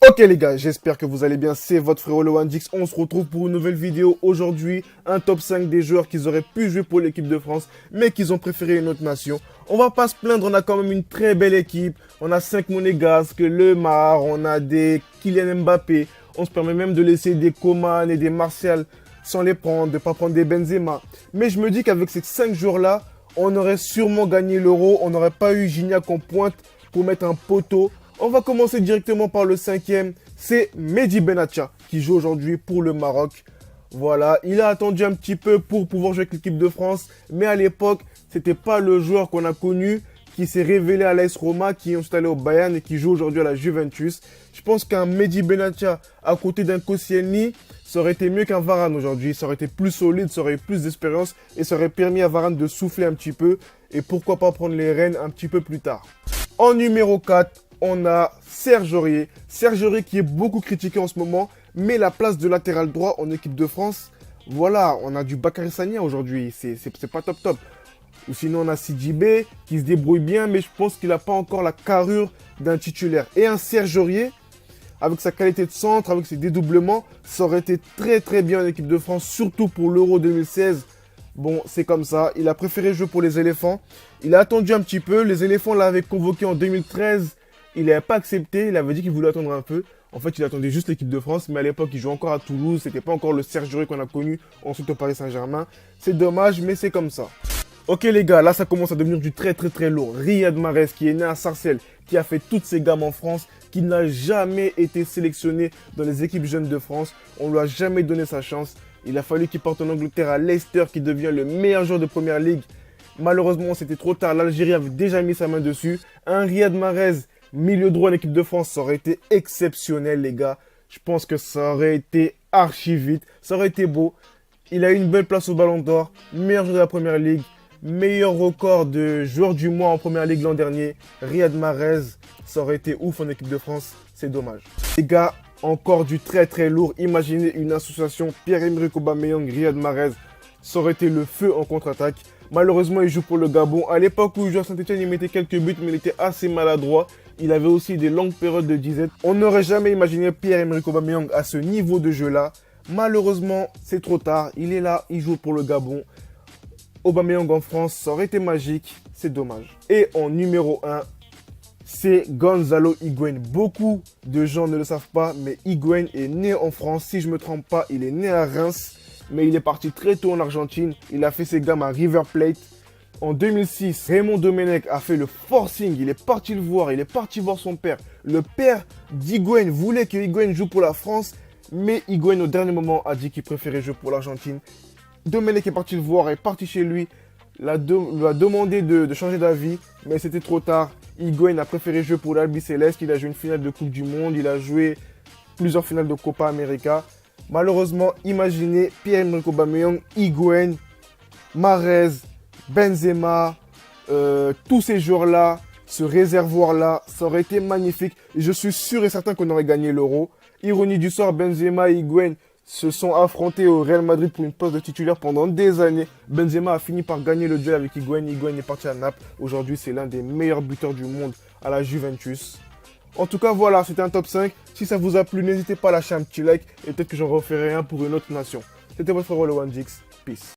Ok les gars, j'espère que vous allez bien, c'est votre frérot LeOneDix. On se retrouve pour une nouvelle vidéo aujourd'hui, un top 5 des joueurs qui auraient pu jouer pour l'équipe de France, mais qui ont préféré une autre nation. On va pas se plaindre, on a quand même une très belle équipe. On a 5 Monégasques, Lemar, on a des Kylian Mbappé. On se permet même de laisser des Coman et des Martial sans les prendre, de pas prendre des Benzema. Mais je me dis qu'avec ces 5 joueurs-là, on aurait sûrement gagné l'Euro. On n'aurait pas eu Gignac en pointe pour mettre un poteau. On va commencer directement par le 5e, c'est Mehdi Benatia qui joue aujourd'hui pour le Maroc. Voilà, il a attendu un petit peu pour pouvoir jouer avec l'équipe de France, mais à l'époque, c'était pas le joueur qu'on a connu, qui s'est révélé à l'AS Roma, qui est ensuite allé au Bayern et qui joue aujourd'hui à la Juventus. Je pense qu'un Mehdi Benatia à côté d'un Koscielny, ça aurait été mieux qu'un Varane aujourd'hui, ça aurait été plus solide, ça aurait eu plus d'expérience et ça aurait permis à Varane de souffler un petit peu et pourquoi pas prendre les rênes un petit peu plus tard. En numéro 4, on a Serge Aurier. Serge Aurier qui est beaucoup critiqué en ce moment, mais la place de latéral droit en équipe de France, voilà, on a du Bakary Sagna aujourd'hui, c'est pas top. Ou sinon on a Sidibé qui se débrouille bien, mais je pense qu'il n'a pas encore la carrure d'un titulaire. Et un Serge Aurier, avec sa qualité de centre, avec ses dédoublements, ça aurait été très bien en équipe de France, surtout pour l'Euro 2016. Bon, c'est comme ça. Il a préféré jouer pour les éléphants. Il a attendu un petit peu. Les éléphants l'avaient convoqué en 2013. Il n'avait pas accepté. Il avait dit qu'il voulait attendre un peu. En fait, il attendait juste l'équipe de France. Mais à l'époque, il jouait encore à Toulouse. C'était pas encore le Serge Aurier qu'on a connu ensuite au Paris Saint-Germain. C'est dommage, mais c'est comme ça. Ok les gars, là ça commence à devenir du très lourd. Riyad Mahrez qui est né à Sarcelles, qui a fait toutes ses gammes en France, qui n'a jamais été sélectionné dans les équipes jeunes de France. On lui a jamais donné sa chance. Il a fallu qu'il parte en Angleterre à Leicester, qui devient le meilleur joueur de Première Ligue. Malheureusement, c'était trop tard. L'Algérie avait déjà mis sa main dessus. Un Riyad Mahrez, milieu droit en équipe de France, ça aurait été exceptionnel, les gars. Je pense que ça aurait été archi vite. Ça aurait été beau. Il a eu une belle place au Ballon d'Or. Meilleur joueur de la Première Ligue. Meilleur record de joueur du mois en Première Ligue l'an dernier. Riyad Mahrez, ça aurait été ouf en équipe de France. C'est dommage. Les gars, encore du très lourd. Imaginez une association Pierre-Emerick Aubameyang, Riyad Mahrez. Ça aurait été le feu en contre-attaque. Malheureusement, il joue pour le Gabon. À l'époque où il jouait à Saint-Etienne, il mettait quelques buts, mais il était assez maladroit. Il avait aussi des longues périodes de disette. On n'aurait jamais imaginé Pierre-Emerick Aubameyang à ce niveau de jeu-là. Malheureusement, c'est trop tard. Il est là, il joue pour le Gabon. Aubameyang en France, ça aurait été magique. C'est dommage. Et en numéro 1, c'est Gonzalo Higuaín. Beaucoup de gens ne le savent pas, mais Higuaín est né en France. Si je ne me trompe pas, il est né à Reims. Mais il est parti très tôt en Argentine. Il a fait ses gammes à River Plate. En 2006, Raymond Domenech a fait le forcing. Il est parti le voir. Il est parti voir son père. Le père d'Higuaín voulait que Higuaín joue pour la France. Mais Higuaín, au dernier moment, a dit qu'il préférait jouer pour l'Argentine. Domenech est parti le voir, est parti chez lui. Lui a demandé de changer d'avis. Mais c'était trop tard. Higuaín a préféré jouer pour l'Albi Céleste. Il a joué une finale de Coupe du Monde. Il a joué plusieurs finales de Copa América. Malheureusement, imaginez Pierre-Emerick Aubameyang, Higuaín, Mahrez, Benzema, tous ces joueurs-là, ce réservoir-là, ça aurait été magnifique. Et je suis sûr et certain qu'on aurait gagné l'Euro. Ironie du sort, Benzema et Higuaín se sont affrontés au Real Madrid pour une poste de titulaire pendant des années. Benzema a fini par gagner le duel avec Higuaín. Higuaín est parti à Naples. Aujourd'hui, c'est l'un des meilleurs buteurs du monde à la Juventus. En tout cas, voilà, c'était un top 5. Si ça vous a plu, n'hésitez pas à lâcher un petit like et peut-être que j'en referai un pour une autre nation. C'était votre frère LeOneDix. Peace.